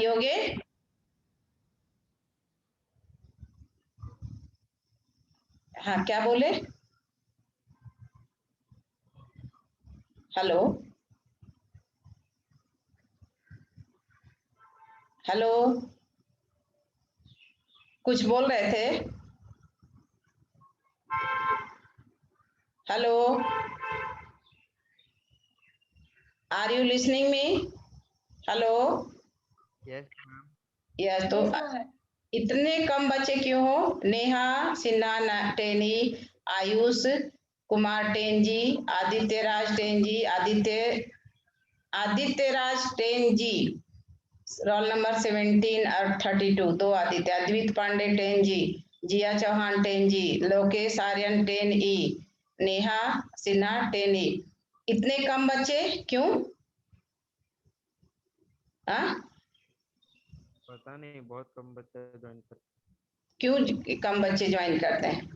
योगे हाँ क्या बोले? हेलो हेलो कुछ बोल रहे थे? Hello are you listening me? Hello yes yes. तो इतने कम बच्चे क्यों हो? Neha Sinha ten E, Ayush Kumar ten G, Aditya Raj ten G, Aditya Raj ten G, roll number 17 और 32, दो Aditya, Advit Pandey ten G, Jiya Chauhan ten G, Lokesh Aryan ten E, Neha Sinha ten E. इतने कम बच्चे क्यों? हाँ पता नहीं, बहुत कम बच्चे ज्वाइन करते। क्यों कम बच्चे ज्वाइन करते हैं?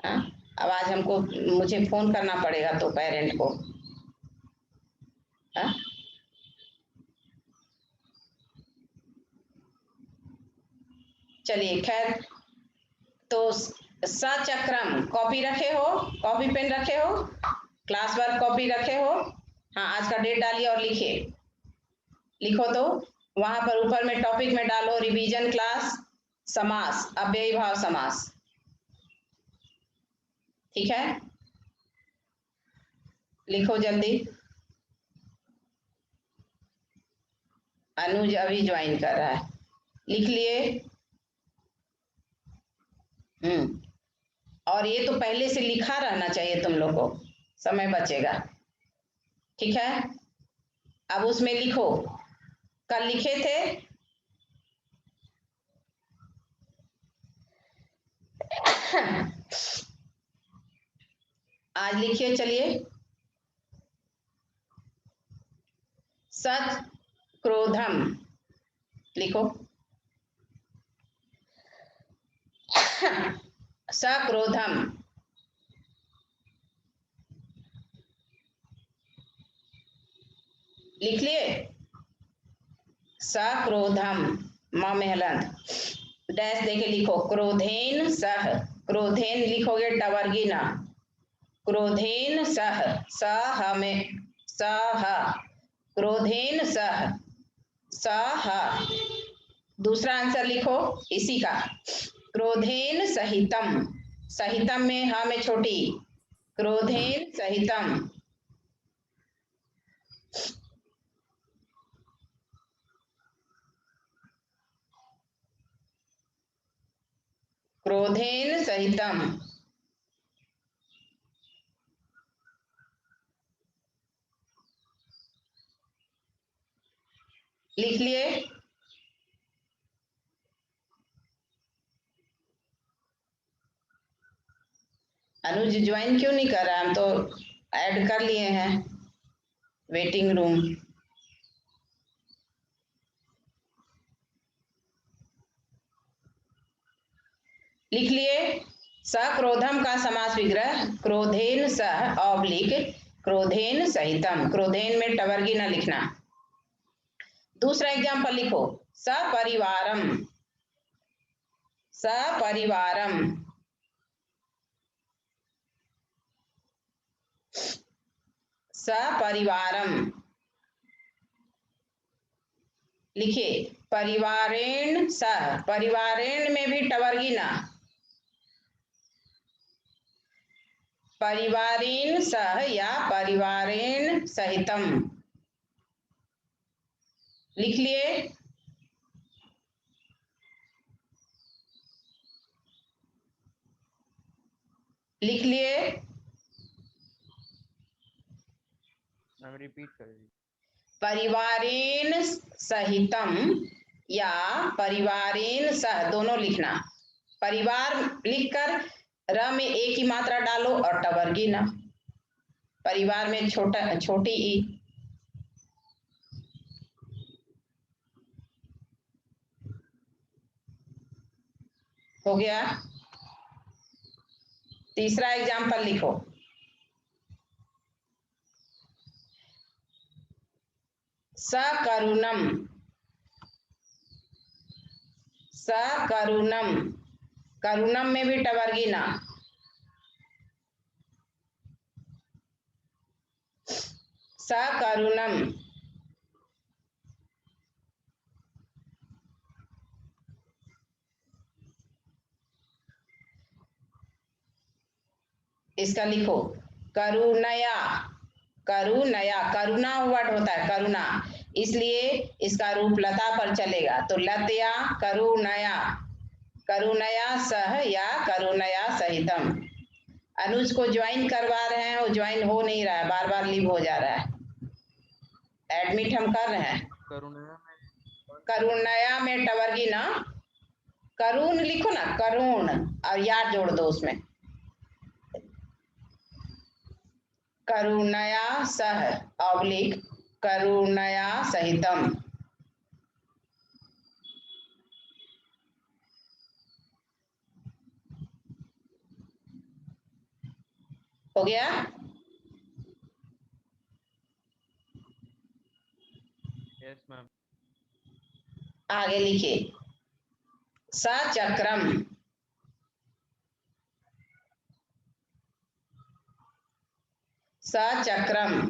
हाँ अब आज हमको मुझे फोन करना पड़ेगा तो पेरेंट को। हाँ चलिए खैर, तो सचक्रम कॉपी रखे हो? कॉपी पेन रखे हो? क्लास वर्क कॉपी रखे हो? हाँ आज का डेट डालिए और लिखिए। लिखो तो वहां पर ऊपर में टॉपिक में डालो रिवीजन क्लास समास, अव्ययी भाव समास। ठीक है लिखो जल्दी। अनुज अभी ज्वाइन कर रहा है, लिख लिए? और ये तो पहले से लिखा रहना चाहिए तुम लोग को, समय बचेगा। ठीक है अब उसमें लिखो, कल लिखे थे आज लिखिए चलिए। सच क्रोधम लिखो। सक्रोधम, लिख लिए? सक्रोधम, माँ में हलंत डैश देके लिखो। क्रोधेन सह, क्रोधेन लिखोगे टवर्गी ना, क्रोधेन सह, सह में सह, क्रोधेन सह, सह। दूसरा आंसर लिखो इसी का, क्रोधेन सहितम, सहितम में हा में छोटी, क्रोधेन सहितम। क्रोधेन सहितम, लिख लिए? अनुज ज्वाइन क्यों नहीं कर रहा? हम तो ऐड कर लिए हैं वेटिंग रूम। लिख लिए? सक्रोधम का समास विग्रह क्रोधेन सह ऑब्लिक क्रोधेन सहितम, क्रोधेन में टवर्गी न लिखना। दूसरा एग्जाम्पल लिखो, सपरिवारम, सपरिवारम, सपरिवारम लिखिए। परिवारेण सह, परिवारेण में भी टवर्गी ना, परिवारेण सह या परिवारेण सहितम। लिख लिए? लिख लिए? मैम रिपीट कर दीजिए। परिवारेण सहितम या परिवारेण सह, दोनों लिखना। परिवार लिखकर र में एक ही मात्रा डालो और टवर्गी ना, परिवार में छोटा छोटी ई। हो गया? तीसरा एग्जाम्पल लिखो, सकरुणम, सकरुणम, करुणम में भी टवर्गी ना, सकरुणम। इसका लिखो करुणया, करुणया, करुणा वर्ड होता है करुणा, इसलिए इसका रूप लता पर चलेगा, तो लतया करुणया, करुणया सह या करुणया सहितम। अनुज को ज्वाइन करवा रहे हैं, वो ज्वाइन हो नहीं रहा है, बार बार लीव हो जा रहा है। एडमिट हम कर रहे हैं। करुणा में करुणया में टवर्गी ना, करुण लिखो ना, करुण और या जोड़ दो उसमें, करुणया सह ऑब्लिक करुणया सहितम। हो गया? Yes ma'am. आगे लिखिए सचक्रम, सचक्रम।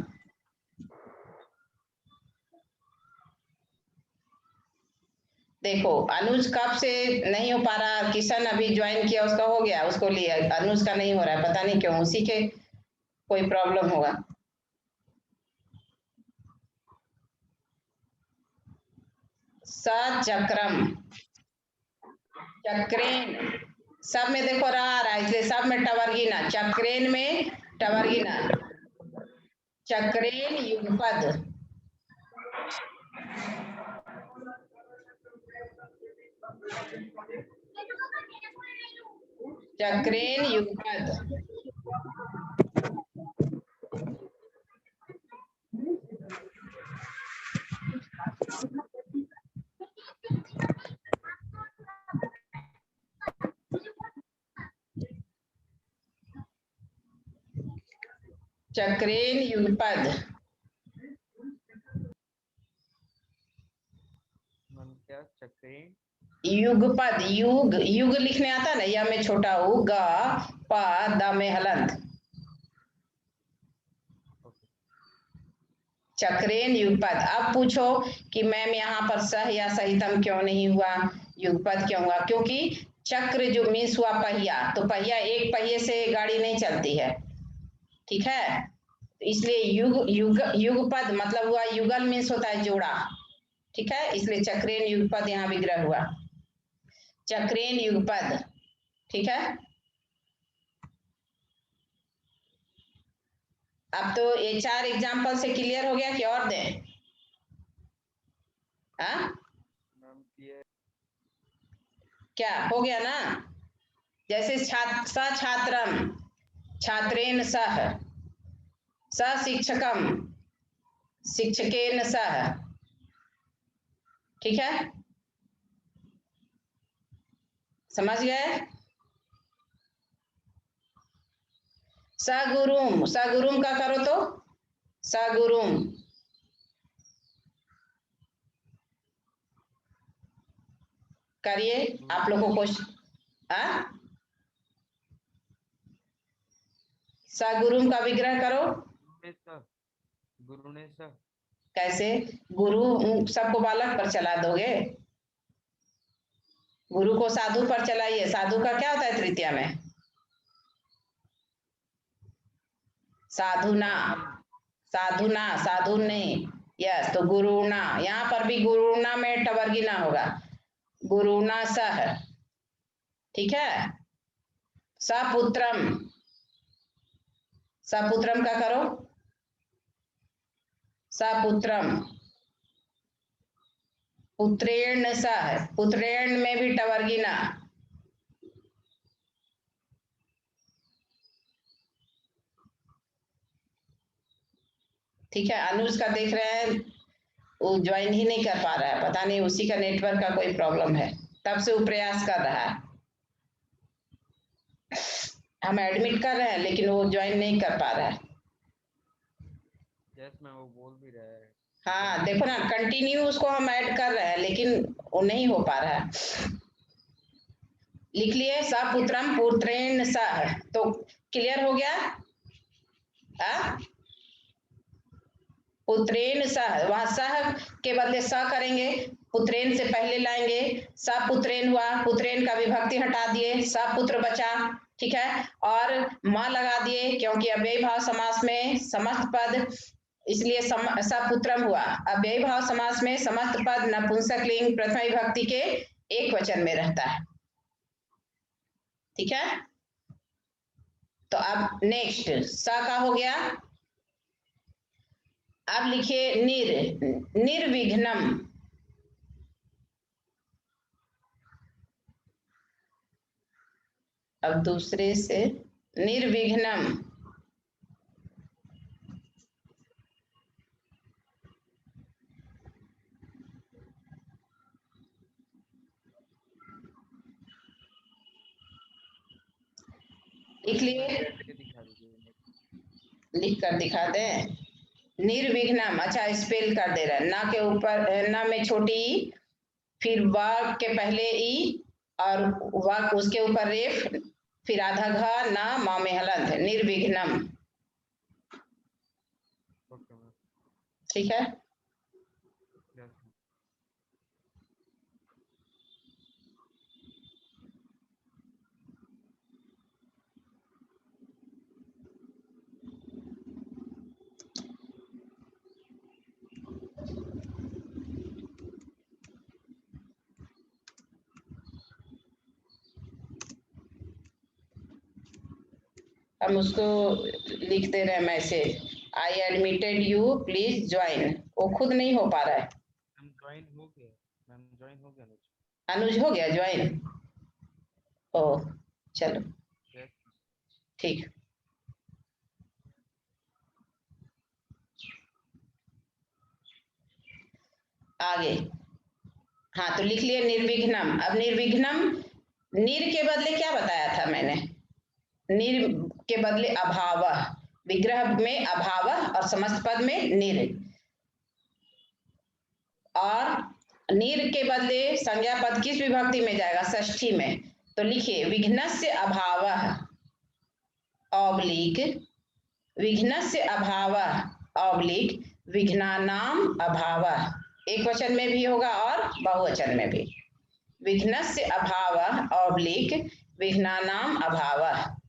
देखो अनुज कब से नहीं हो पा रहा, किशन अभी ज्वाइन किया उसका हो गया, उसको लिया, अनुज का नहीं हो रहा है, पता नहीं क्यों, उसी के कोई प्रॉब्लम होगा। सचक्रम, चक्रेन, सब में देखो रहा आ रहा है, इसलिए सब में टवर्गीना, चक्रेन में टवर्गीना, चक्रेन युगपद, चक्रेन युगपद। चक्रेन युगपद, मैम क्या चक्रेन? युगपद, युग युग लिखने आता ना, या में छोटा उ, ग प द में हलंत, चक्रेन युगपद। अब पूछो कि मैम यहाँ पर सह या सहितम क्यों नहीं हुआ, युगपद क्यों हुआ? क्योंकि चक्र जो मीन्स हुआ पहिया, तो पहिया एक पहिए से गाड़ी नहीं चलती है, ठीक है, इसलिए युग युग युगपद मतलब हुआ, युगल मीन्स होता है जोड़ा, ठीक है, इसलिए चक्रेन युगपद यहाँ विग्रह हुआ, चक्रेन युगपद, ठीक है। अब तो ये 4 एग्जाम्पल से क्लियर हो गया कि और दें? हाँ मैम क्लियर। क्या हो गया ना? जैसे छात्रम, छात्रेन सह, शिक्षकम, शिक्षकेन सह, ठीक है, समझ गए? सगुरुम, सगुरुम का करो तो सगुरुम, करिए आप लोगों को क्वेश्चन, सगुरुम का विग्रह करो। गुरु ने सा, कैसे? गुरु सबको बालक पर चला दोगे, गुरु को साधु पर चलाइए, साधु का क्या होता है तृतीया में? साधुना, साधुना, साधु नहीं, यस, तो गुरुना, यहाँ पर भी गुरुना में टवर्गीना होगा, गुरुना सह, ठीक है। सपुत्रम, सपुत्रम का करो, सपुत्रम, पुत्रेण सह, पुत्रेण में भी टवर्गीना, ठीक है। अनुज का देख रहे हैं वो ज्वाइन ही नहीं कर पा रहा है, पता नहीं उसी का नेटवर्क का कोई प्रॉब्लम है, तब से वो प्रयास कर रहा है, हम एडमिट कर रहे हैं लेकिन वो ज्वाइन नहीं कर पा रहा है। यस मैम वो बोल भी रहा है। हाँ देखो ना, कंटिन्यू उसको हम ऐड कर रहे हैं लेकिन वो नहीं हो पा रहा है। लिख लिए सपुत्रम पुत्रेण सह, तो क्लियर हो गया। पुत्रेण सह, वहां सह के बदले स करेंगे, पुत्रेण से पहले लाएंगे, सपुत्रेण हुआ, पुत्रेण का विभक्ति हटा दिए, सपुत्र बचा, ठीक है। और मां लगा दिए क्योंकि अव्ययी भाव समास में समस्त पद, इसलिए सपुत्रम हुआ। अव्ययी भाव समास में समस्त पद नपुंसक लिंग प्रथम विभक्ति के एक वचन में रहता है, ठीक है। तो अब नेक्स्ट स का हो गया। अब लिखिए निर्विघ्नम। अब दूसरे से निर्विघ्नम, लिख लिए, लिख कर दिखा दें। निर्विघ्नम, अच्छा स्पेल कर दे रहा है, ना के ऊपर ना में छोटी ई, फिर व के पहले ई और व उसके ऊपर रेफ, फिर आधा घ, ना मा में हलंत, निर्विघ्नम, ठीक है। हम उसको लिख दे रहे हैं message, I admitted you please join, वो खुद नहीं हो पा रहा है। ज्वाइन हो गया मैम, ज्वाइन हो गया अनुज हो गया ज्वाइन, ओ चलो ठीक। आगे, हाँ तो लिख लिए निर्विघ्नम। अब निर्विघ्नम, निर के बदले क्या बताया था मैंने, निर के बदले अभाव, विग्रह में अभाव और समस्त पद में निर, और निर के बदले संज्ञा पद किस विभक्ति में जाएगा, षष्ठी में। तो लिखिए विघ्नस्य अभाव ऑब्लिक विघ्नस्य अभाव ऑब्लिक विघ्नानाम अभाव, एक वचन में भी होगा और बहुवचन में भी। विघ्नस्य अभाव ऑब्लिक विघ्नानाम अभाव।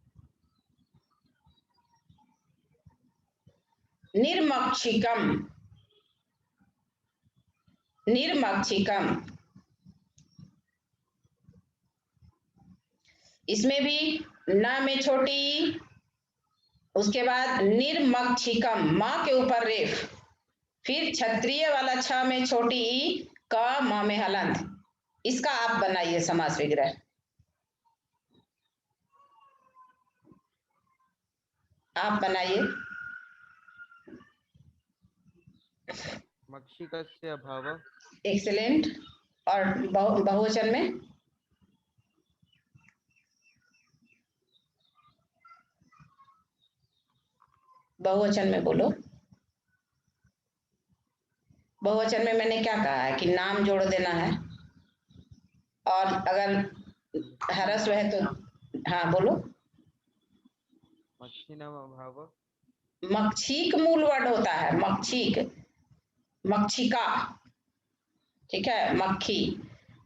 निर्मक्षिकम, निर्मक्षिकम, इसमें भी न में छोटी, उसके बाद निर्मक्षिकम, मां के ऊपर रेफ, फिर क्षत्रिय वाला छ में छोटी ई, क म में हलंत। इसका आप बनाइए समास विग्रह, आप बनाइए। मक्षिकस्य अभाव, एक्सेलेंट। और बहुवचन में बहुवचन में बोलो। बहुवचन में मैंने क्या कहा है कि नाम जोड़ देना है, और अगर ह्रस्व है तो हाँ बोलो। मक्षिणम अभाव, मक्षिक मूल वर्ड होता है, मक्षिक, मक्षिका, ठीक है, मक्खी,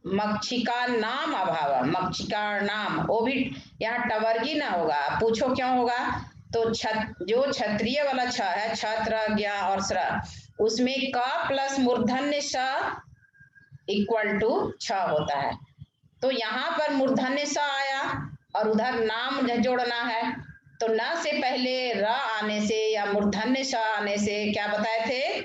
मक्षिका नाम अभाव, मक्षिका नाम, वो भी यहाँ टवर्गी ना होगा। पूछो क्यों होगा, तो जो क्षत्रिय वाला छ है, छत्र ज्ञ और स्र, उसमें क प्लस मूर्धन्य श इक्वल टू छ होता है। तो यहाँ पर मूर्धन्य स आया और उधर नाम जोड़ना है, तो न से पहले र आने से या मूर्धन्य श आने से क्या बताए थे,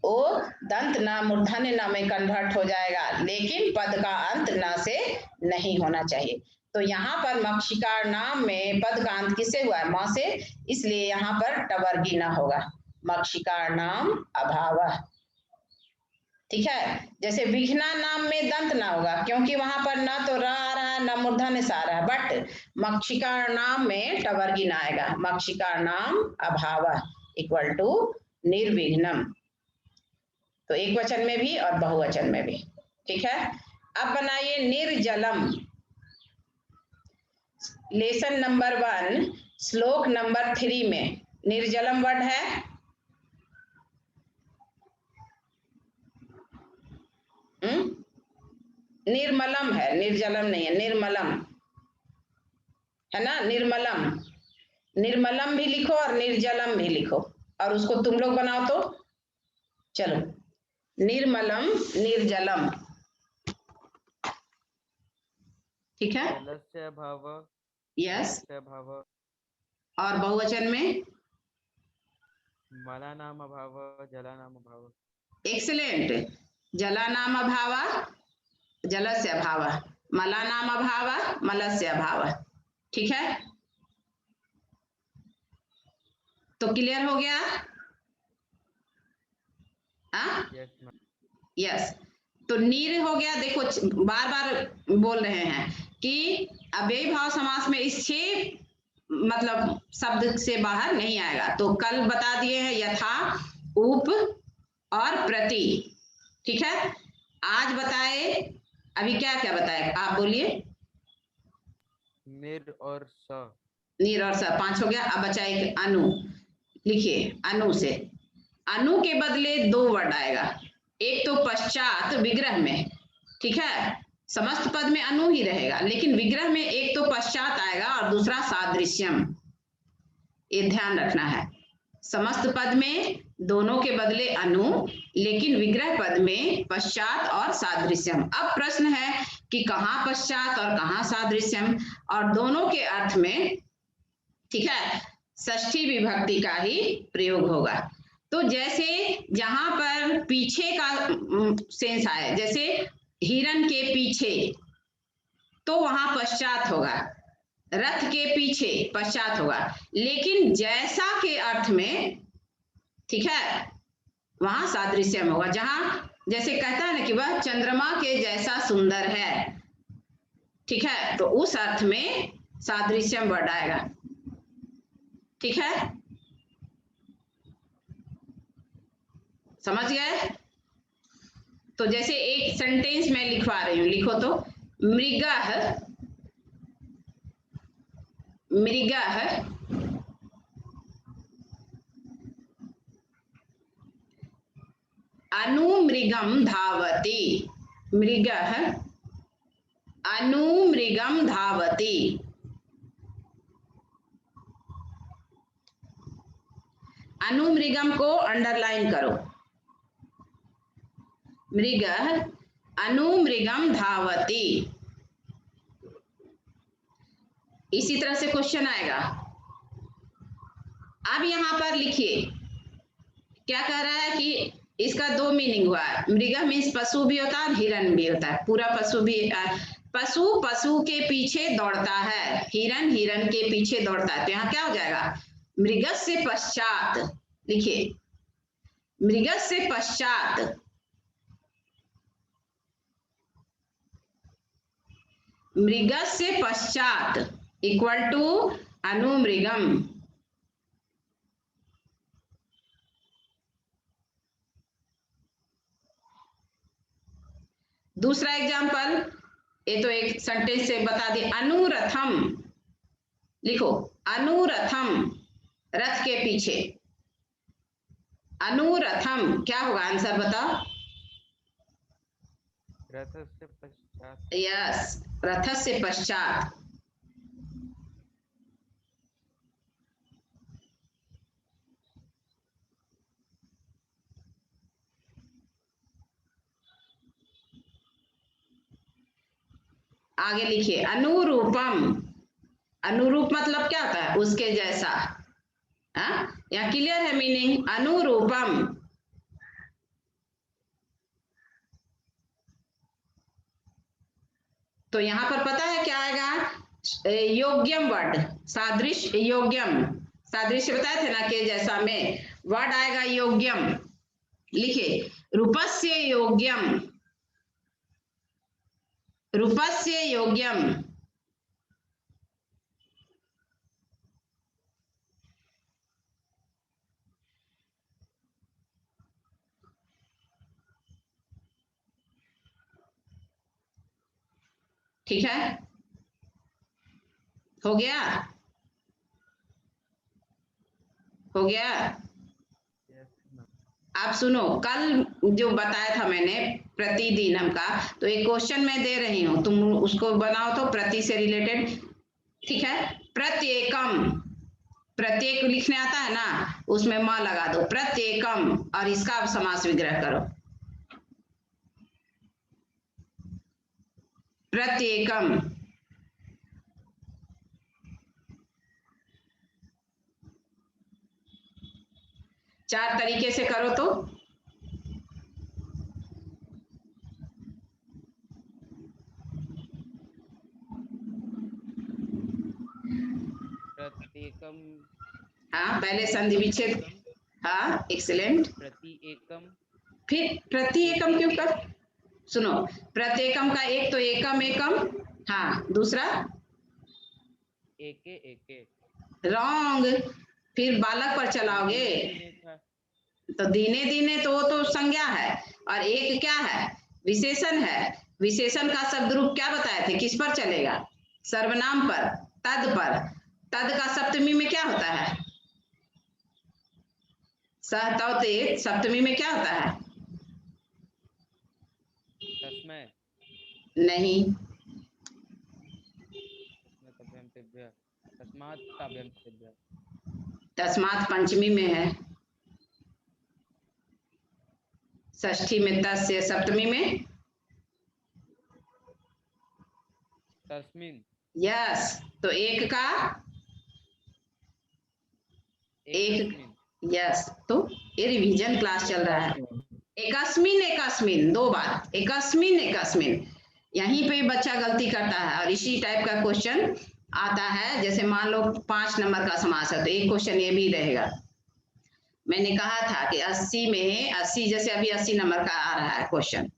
वो दंत न मूर्धन्य न में कन्वर्ट हो जाएगा, लेकिन पद का अंत न से नहीं होना चाहिए। तो यहाँ पर मक्षिका नाम में पद का अंत किससे हुआ है, मां से, इसलिए यहाँ पर टवर्गी ना होगा, मक्षिका नाम अभाव, ठीक है। जैसे विघ्ना नाम में दंत ना होगा क्योंकि वहां पर ना तो र आ रहा है ना मूर्धन्य स आ रहा है, बट मक्षिका नाम में टवर्गी ना आएगा, मक्षिका नाम अभाव इक्वल टू निर्विघ्नम, तो एक वचन में भी और बहुवचन में भी, ठीक है। अब बनाइए निर्जलम, लेसन नंबर 1 श्लोक नंबर 3 में निर्जलम वर्ड है? निर्मलम है, निर्जलम नहीं है, निर्मलम है ना। निर्मलम, निर्मलम भी लिखो और निर्जलम भी लिखो, और उसको तुम लोग बनाओ तो। चलो, निर्मलम निर्जलम, ठीक है। जलस्य भाव, यस, जलस्य भाव, और बहुवचन में? मलानाम भाव, जलानाम भाव। एक्सीलेंट। जलानाम भाव, जलस्य भाव, मलानाम भाव, मलस्य भाव, ठीक है। तो क्लियर हो गया? Yes ma'am. यस। तो नीर हो गया। देखो, बार बार बोल रहे हैं कि अव्ययी भाव समास में इस 6 मतलब शब्द से बाहर नहीं आएगा। तो कल बता दिए हैं यथा, उप और प्रति, ठीक है। आज बताए, अभी क्या क्या बताए आप बोलिए? निर और स। नीर और स 5 हो गया। अब बचा एक अनु। लिखिए, अनु से, अनु के बदले 2 वर्ड आएगा। एक तो पश्चात विग्रह में, ठीक है, समस्त पद में अनु ही रहेगा, लेकिन विग्रह में एक तो पश्चात आएगा और दूसरा सादृश्यम। ये ध्यान रखना है। समस्त पद में दोनों के बदले अनु, लेकिन विग्रह पद में पश्चात और सादृश्यम। अब प्रश्न है कि कहाँ पश्चात और कहाँ सादृश्यम, और दोनों के अर्थ में, ठीक है, षष्ठी विभक्ति का ही प्रयोग होगा। तो जैसे जहां पर पीछे का सेंस आए, जैसे हिरण के पीछे, तो वहां पश्चात होगा। रथ के पीछे पश्चात होगा, लेकिन जैसा के अर्थ में, ठीक है, वहां सादृश्यम होगा। जहां जैसे कहता है ना कि वह चंद्रमा के जैसा सुंदर है, ठीक है, तो उस अर्थ में सादृश्यम वर्ड आएगा, ठीक है। समझ गए? तो जैसे एक सेंटेंस में लिखवा रही हूं, लिखो तो। मृगः, मृगः अनुमृगम धावति, मृगः अनुमृगम धावति। अनुमृगम को अंडरलाइन करो। मृगः अनुमृगम धावति। इसी तरह से क्वेश्चन आएगा। अब यहां पर लिखिए, क्या कह रहा है कि इसका 2 मीनिंग हुआ। मृग मीन्स पशु भी होता है और हिरण भी होता है। पूरा पशु भी, पशु पशु के पीछे दौड़ता है, हिरण हिरण के पीछे दौड़ता है। तो यहाँ क्या हो जाएगा? मृगस्य पश्चात, लिखिए, मृगस्य पश्चात, मृगस्य पश्चात इक्वल टू अनुमृगम। दूसरा एग्जाम्पल, ये तो एक सेंटेंस से बता दिए। अनुरथम, लिखो, अनुरथम, रथ के पीछे। अनुरथम क्या होगा? आंसर बताओ। रथ से पश्चात। यस, रथ से पश्चात। आगे लिखिए, अनुरूपम। अनुरूप मतलब क्या होता है? उसके जैसा। यहाँ क्लियर है मीनिंग, अनुरूपम। तो यहाँ पर पता है क्या आएगा? योग्यम वर्ड, सादृश्य योग्यम। सादृश्य बताए थे ना, के जैसा में वर्ड आएगा योग्यम। लिखिए, रूपस्य योग्यम, रूपस्य योग्यम। ठीक है, हो गया? हो गया? Yes, ma'am. आप सुनो, कल जो बताया था मैंने प्रतिदिनम का, तो एक क्वेश्चन मैं दे रही हूँ, तुम उसको बनाओ तो प्रति से रिलेटेड। ठीक है, प्रत्येकम, प्रत्येक लिखने आता है ना, उसमें म लगा दो, प्रत्येकम, और इसका आप समास विग्रह करो। प्रत्येकम, चार तरीके से करो तो। प्रत्येकम, हाँ, पहले संधि विच्छेद। एकम, हाँ, एक्सीलेंट। प्रति एकम, फिर प्रति एकम एके क्यों कर, एके, सुनो, प्रत्येकम का एक तो एकम एकम, हाँ, दूसरा एके एके, रॉन्ग, फिर बालक पर चलाओगे दीने दीने था। तो दीने दीने तो वो तो संज्ञा है, और एक क्या है, विशेषण है। विशेषण का शब्द रूप क्या बताए थे, किस पर चलेगा, सर्वनाम पर, तद पर। तद का सप्तमी में क्या होता है, सहतौते सप्तमी में क्या होता है, तस्मै, नहीं, तस्मै तभ्यं तेभ्यः, तस्मात् ताभ्यं तेभ्यः, तस्मात पंचमी में है, षष्ठी में तस्य, सप्तमी में तस्मिन्, यस। तो एक का एक, एकस्मिन्, यस। तो ये रिवीजन क्लास चल रहा है। एकस्मिन एकस्मिन, दो बार, एकस्मिन एकस्मिन, यहीं पे बच्चा गलती करता है। और इसी टाइप का क्वेश्चन आता है, जैसे मान लो 5 नंबर का समास है, तो एक क्वेश्चन ये भी रहेगा। मैंने कहा था कि 80 में 80, जैसे अभी 80 नंबर का आ रहा है क्वेश्चन,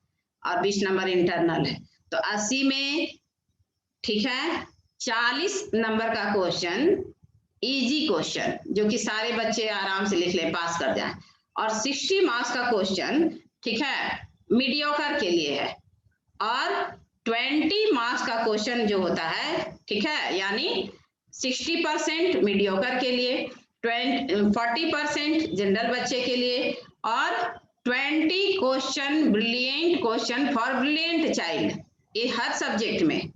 और 20 नंबर इंटरनल है, तो 80 में, ठीक है, 40 नंबर का क्वेश्चन, इजी क्वेश्चन, जो कि सारे बच्चे आराम से लिख लें, पास कर जाएं, और 60 मार्क्स का क्वेश्चन, ठीक है, मीडियोकर के लिए है, और 20 मार्क्स का क्वेश्चन जो होता है, ठीक है, यानी 60% मीडियोकर के लिए, 40% जनरल बच्चे के लिए, और 20 question brilliant question for brilliant child. ये हर सब्जेक्ट में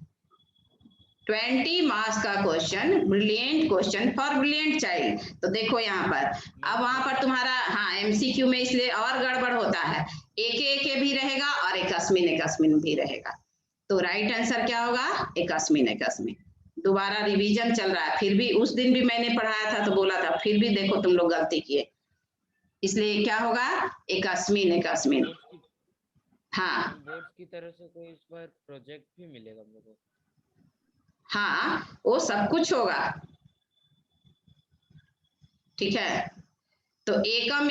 20 मार्क्स का question, brilliant question for brilliant child. तो देखो यहाँ पर, अब वहां पर तुम्हारा, हाँ, एमसीक्यू में इसलिए और गड़बड़ होता है, एक भी रहेगा और एकस्मिन भी रहेगा। तो राइट आंसर क्या होगा, एकस्मिन। दोबारा रिवीजन चल रहा है, फिर भी उस दिन भी मैंने पढ़ाया था तो बोला था, फिर भी देखो तुम लोग गलती किए, इसलिए क्या होगा, एकस्मिन। बोर्ड्स की, हाँ, बोर्ड्स की तरफ से कोई इस बार प्रोजेक्ट भी मिलेगा हम लोग को? हाँ, वो सब कुछ होगा, ठीक है। तो एकम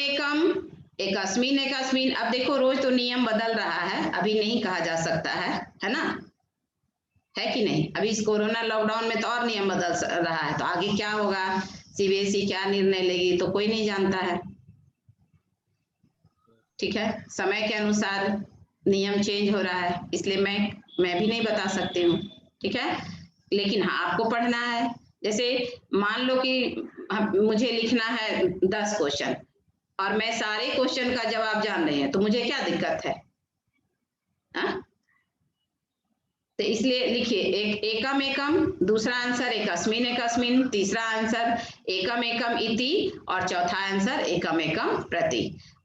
एकस्मिन। अब देखो रोज तो नियम बदल रहा है, अभी नहीं कहा जा सकता है ना, है कि नहीं? अभी इस कोरोना लॉकडाउन में तो और नियम बदल रहा है, तो आगे क्या होगा, सीबीएसई क्या निर्णय लेगी, तो कोई नहीं जानता है, ठीक है। समय के अनुसार नियम चेंज हो रहा है, इसलिए मैं भी नहीं बता सकती हूँ, ठीक है। लेकिन हाँ, आपको पढ़ना है। जैसे मान लो कि मुझे लिखना है 10 क्वेश्चन, और मैं सारे क्वेश्चन का जवाब जान रही हूँ, तो मुझे क्या दिक्कत है, हा? तो इसलिए लिखिए, एक एकम, दूसरा आंसर एकस्मिन, तीसरा आंसर एकम इति, और चौथा आंसर एकम प्रति।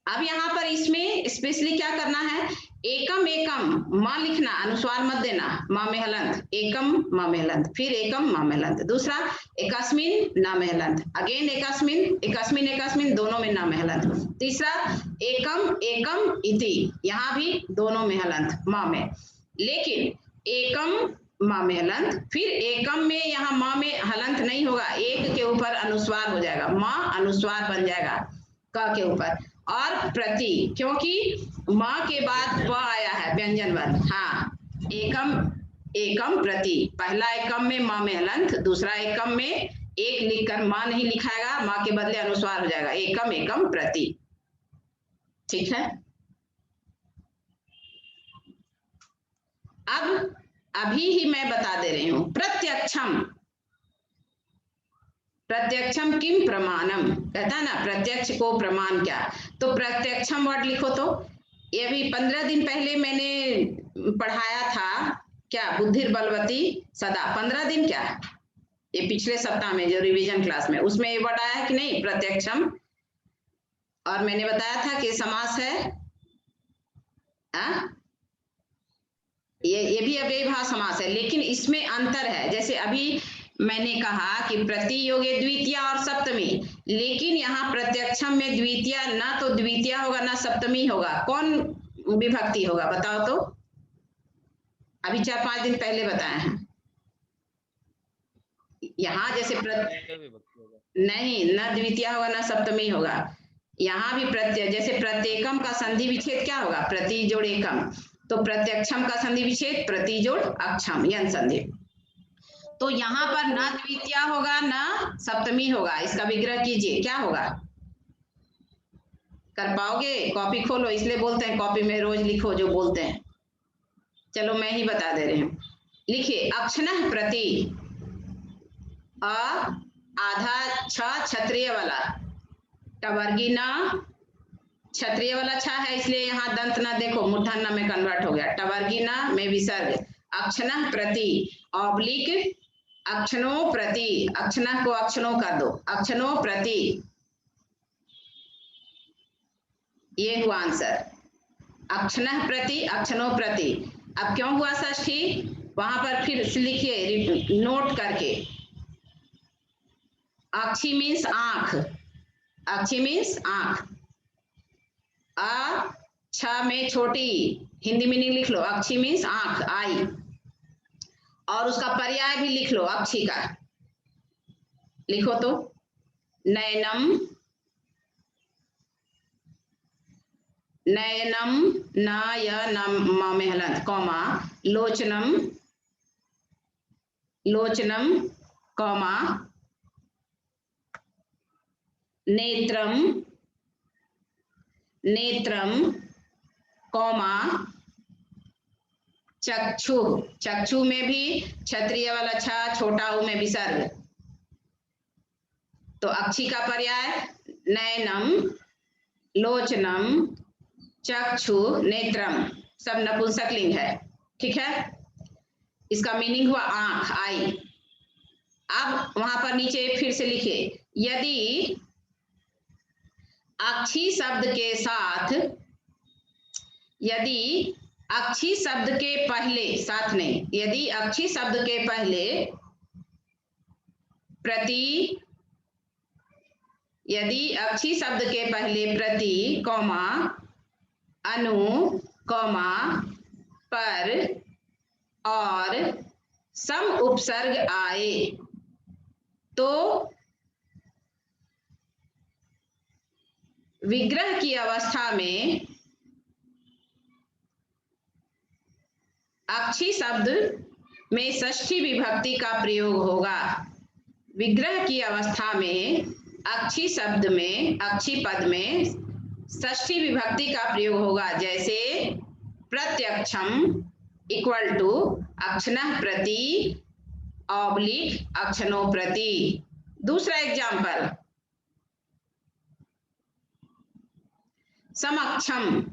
अब यहाँ पर इसमें स्पेशली क्या करना है, एकम माँ लिखना, अनुस्वार मत देना, माँ में हलंत, एकम माँ में हलंत, फिर एकम माँ में हलंत, दूसरा एकस्मिन ना में हलंत, अगेन एकस्मिन दोनों में ना में हलंत, तीसरा एकम इति, यहाँ भी दोनों में हलंत, माँ में, लेकिन एकम माँ में हलंत, फिर एकम में यहाँ माँ में हलंत नहीं होगा, एक के ऊपर अनुस्वार हो जाएगा, माँ अनुस्वार बन जाएगा क के ऊपर, और प्रति, क्योंकि माँ के बाद प आया है व्यंजन वर्ण, हाँ, एकम प्रति, पहला एकम में माँ में हलंत, दूसरा एकम में एक लिखकर माँ नहीं लिखाएगा, माँ के बदले अनुस्वार हो जाएगा, एकम प्रति, ठीक है। अब अभी ही मैं बता दे रही हूं, प्रत्यक्षम, प्रत्यक्षम किम प्रमाणम, कहता है ना प्रत्यक्ष को प्रमाण क्या, तो प्रत्यक्षम वर्ड लिखो। तो ये भी 15 दिन पहले मैंने पढ़ाया था, क्या बुद्धिर बलवती सदा, 15 दिन क्या, ये पिछले सप्ताह में जो रिवीजन क्लास में, उसमें ये वर्ड आया है कि नहीं प्रत्यक्षम, और मैंने बताया था कि समास है ये भी अव्ययभाव समास है, लेकिन इसमें अंतर है। जैसे अभी मैंने कहा कि प्रतियोगे द्वितीया और सप्तमी, लेकिन यहाँ प्रत्यक्षम में द्वितीया ना तो द्वितीया होगा ना सप्तमी होगा, कौन विभक्ति होगा बताओ तो, अभी 4-5 दिन पहले बताए हैं। यहाँ जैसे नहीं, ना द्वितीया होगा ना सप्तमी होगा, यहाँ भी जैसे प्रत्येकम का संधि विच्छेद क्या होगा, प्रति जोड़ एकम, तो प्रत्यक्षम का संधि विच्छेद प्रति जोड़ अक्षम, यन संधि। तो यहाँ पर ना द्वितीया होगा ना सप्तमी होगा, इसका विग्रह कीजिए क्या होगा, कर पाओगे, कॉपी खोलो, इसलिए बोलते हैं कॉपी में रोज लिखो जो बोलते हैं। चलो मैं ही बता दे रही हूँ, लिखिए अक्षण प्रति आधा छ क्षत्रिय वाला, टवर्गी ना क्षत्रिय वाला छ है, इसलिए यहाँ दंत ना देखो मूर्धन्य में कन्वर्ट हो गया, टवर्गी ना में विसर्ग, अक्षण प्रति ऑब्लिक अक्षणों प्रति, अक्षण को अक्षणों कर दो, अक्षणों प्रति, ये हुआ आंसर, अक्षण प्रति अक्षणों प्रति। अब क्यों हुआ षष्ठी, वहां पर फिर लिखिए नोट करके, अक्षी मीन्स आंख, अक्षी मीन्स आंख, छ में छोटी, हिंदी मीनिंग लिख लो, अक्षी मीन्स आंख आई, और उसका पर्याय भी लिख लो अक्षी का, लिखो तो नयनम, नयनम नयनम में हलंत कौमा, लोचनम लोचनम कौमा, नेत्रम नेत्रम कौमा, चक्षु, चक्षु में भी क्षत्रिय वाला छ, छोटा ऊ में विसर्ग, तो अक्षी का पर्याय नयनम, लोचनम, चक्षु, नेत्रम, सब नपुंसकलिंग है, ठीक है, इसका मीनिंग हुआ आंख आई। अब वहां पर नीचे फिर से लिखिए, यदि अक्षी शब्द के साथ, यदि अक्षी शब्द के पहले, साथ नहीं, यदि अक्षी शब्द के पहले प्रति, यदि अक्षी शब्द के पहले प्रति कौमा अनु कौमा पर और सम उपसर्ग आए तो विग्रह की अवस्था में अक्षी शब्द में षष्ठी विभक्ति का प्रयोग होगा। विग्रह की अवस्था में अक्षी शब्द में, अक्षी पद में षष्ठी विभक्ति का प्रयोग होगा, जैसे प्रत्यक्षम इक्वल टू अक्षणः प्रति ऑब्लिक अक्षणों प्रति। दूसरा एग्जाम्पल, समक्षम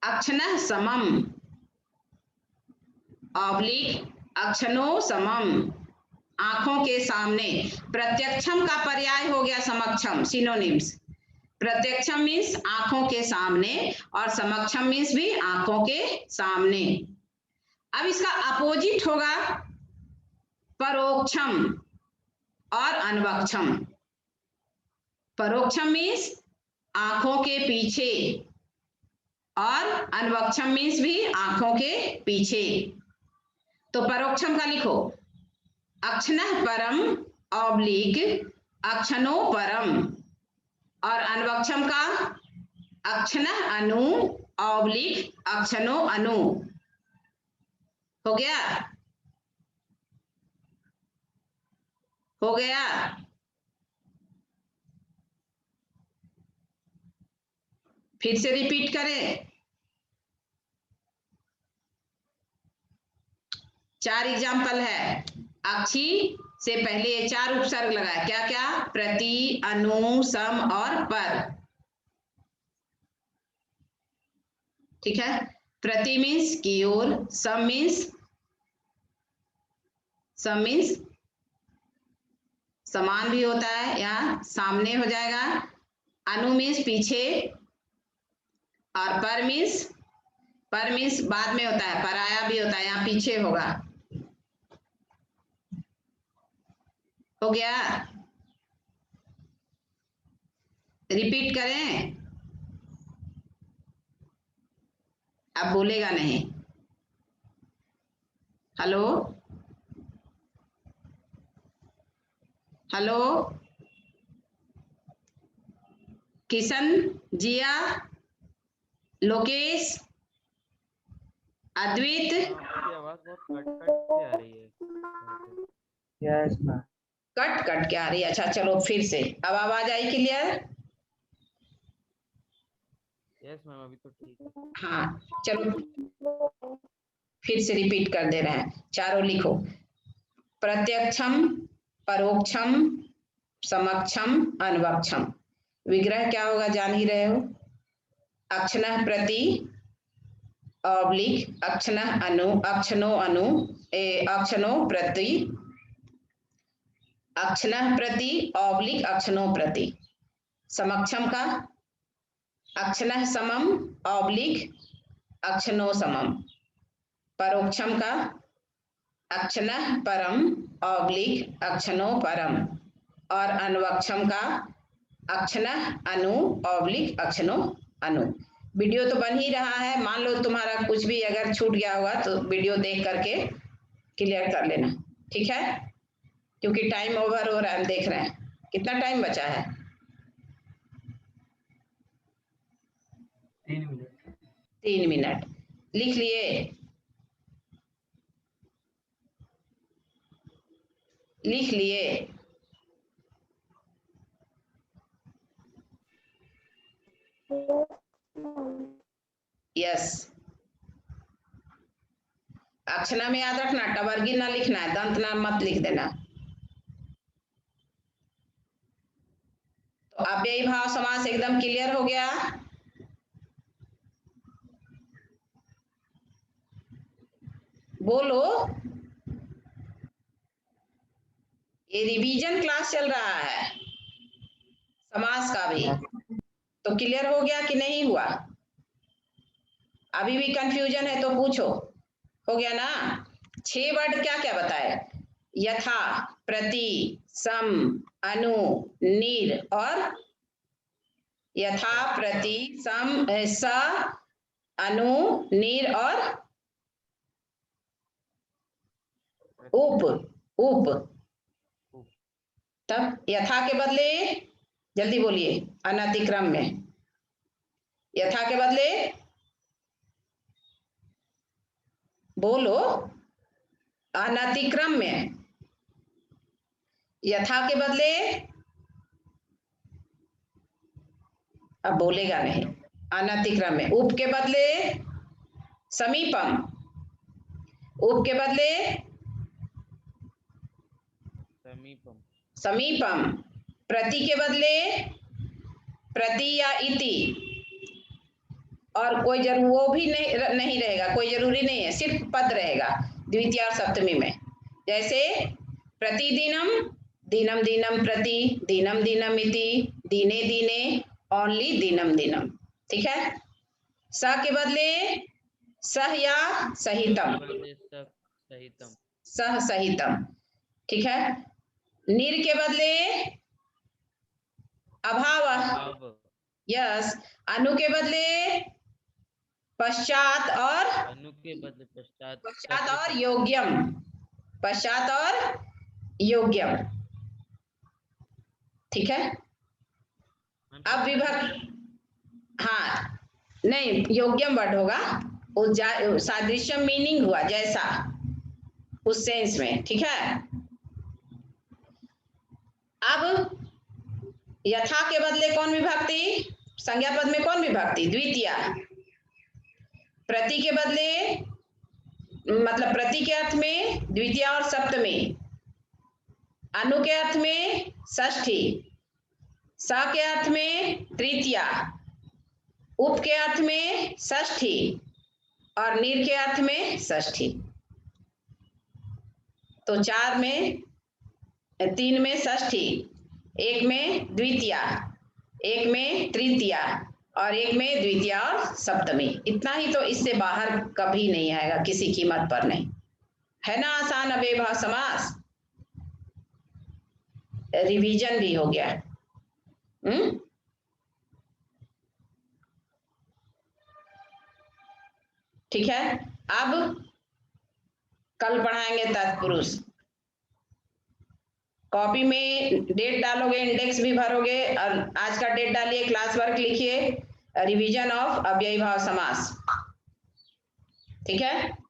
अक्षणः समम ऑब्लिक अक्षणों समम, आंखों के सामने। प्रत्यक्षम का पर्याय हो गया समक्षम, सिनोनिम्स। प्रत्यक्षम मीन्स आंखों के सामने और समक्षम मीन्स भी आंखों के सामने। अब इसका अपोजिट होगा परोक्षम और अनवक्षम। परोक्षम मीन्स आंखों के पीछे और अनवक्षम मीन्स भी आंखों के पीछे। तो परोक्षम का लिखो अक्षणः परम ऑब्लिक अक्षणों परम, और अनवक्षम का अक्षणः अनु ऑब्लिक अक्षणों अनु। हो गया, हो गया। फिर से रिपीट करें, 4 एग्जाम्पल है। अक्षी से पहले ये 4 उपसर्ग लगाए, क्या क्या? प्रति, अनु, सम और पर। ठीक है, प्रति मीन्स की ओर, सम मीन्स समान भी होता है, यहाँ सामने हो जाएगा। अनु मीन्स पीछे, और पर मीन्स बाद में होता है, पराया भी होता है, यहाँ पीछे होगा। हो गया? रिपीट करें? अब बोलेगा नहीं। हेलो हेलो, किशन, जिया, लोकेश, अद्वित। आपकी आवाज बहुत कट कट के आ रही है। Yes ma'am. कट कट के आ रही है? अच्छा चलो फिर से, अब आवाज आई क्लियर? यस मैम, अभी तो ठीक है। हाँ चलो फिर से रिपीट कर दे रहे हैं, चारों लिखो। प्रत्यक्षम, परोक्षम, समक्षम, अनवक्षम। विग्रह क्या होगा जान ही रहे हो। अक्षणः प्रति, ऑब्लिक अक्षणः अनु, अक्षणो अनु, अक्षणो प्रति, अक्षणः प्रति, ऑब्लिक अक्षणो प्रति। समक्षम का अक्षणः समम, ऑब्लिक अक्षणो समम। परोक्षम का अक्षणः परम, ऑब्लिक अक्षणो परम। और अनवक्षम का अक्षणः अनु, ऑब्लिक अक्षणो अनु। वीडियो तो बन ही रहा है, मान लो तुम्हारा कुछ भी अगर छूट गया होगा तो वीडियो देख करके क्लियर कर लेना, ठीक है? क्योंकि टाइम ओवर हो रहा है, हम देख रहे हैं कितना टाइम बचा है। 3 मिनट। 3 मिनट। लिख लिए? लिख लिए? यस। अक्षरा में याद रखना, टवर्गी ना लिखना है, दंत ना मत लिख देना। तो अव्ययी भाव समास एकदम क्लियर हो गया। बोलो, ये रिवीजन क्लास चल रहा है समास का भी, तो क्लियर हो गया कि नहीं हुआ? अभी भी कंफ्यूजन है तो पूछो। हो गया ना? 6 वर्ड क्या क्या बताए? यथा, प्रति, सम, अनु, नीर और यथा, प्रति, सम, स, अनु, नीर और उप। तब यथा के बदले, जल्दी बोलिए, अनतिक्रम में यथा के बदले बोलो, अनतिक्रम में यथा के बदले, अब बोलेगा नहीं, अनतिक्रम में। उप के बदले समीपम, उप के बदले समीपम, प्रति के बदले प्रति या इति, और कोई जरूर वो भी नहीं रहेगा, कोई जरूरी नहीं है, सिर्फ पद रहेगा द्वितीय और सप्तमी में। जैसे प्रतिदिनम, दिनम दिनम प्रति, दिनम दिनम इति, दिने दिने, ओनली दिनम दिनम। ठीक है? स के बदले सह या सहितम, सह सहितम। ठीक है? निर के बदले अभाव, यस। अनु के बदले पश्चात और अनु के बदले पश्चात और योग्यम, पश्चात और योग्यम। ठीक है? अब विभक्त, हाँ नहीं, योग्यम वर्ड होगा, सादृश्यम मीनिंग हुआ जैसा, उस सेंस में। ठीक है? अब यथा के बदले कौन विभक्ति? संज्ञा पद में कौन विभक्ति? द्वितीय। प्रति के बदले, मतलब प्रति के अर्थ में द्वितीय और सप्तमी। अनु के अर्थ में षष्ठी, स के अर्थ में तृतीया, उप के अर्थ में षष्ठी और नीर के अर्थ में षष्ठी। तो 4 में 3 में षष्ठी, 1 में द्वितीया, 1 में तृतीया और 1 में द्वितीया और सप्तमी। इतना ही, तो इससे बाहर कभी नहीं आएगा, किसी कीमत पर नहीं। है ना आसान अव्ययीभाव समास। रिवीजन भी हो गया। ठीक है, अब कल पढ़ाएंगे तत्पुरुष। कॉपी में डेट डालोगे, इंडेक्स भी भरोगे और आज का डेट डालिए, क्लास वर्क लिखिए, रिवीजन ऑफ अव्ययीभाव समास। ठीक है।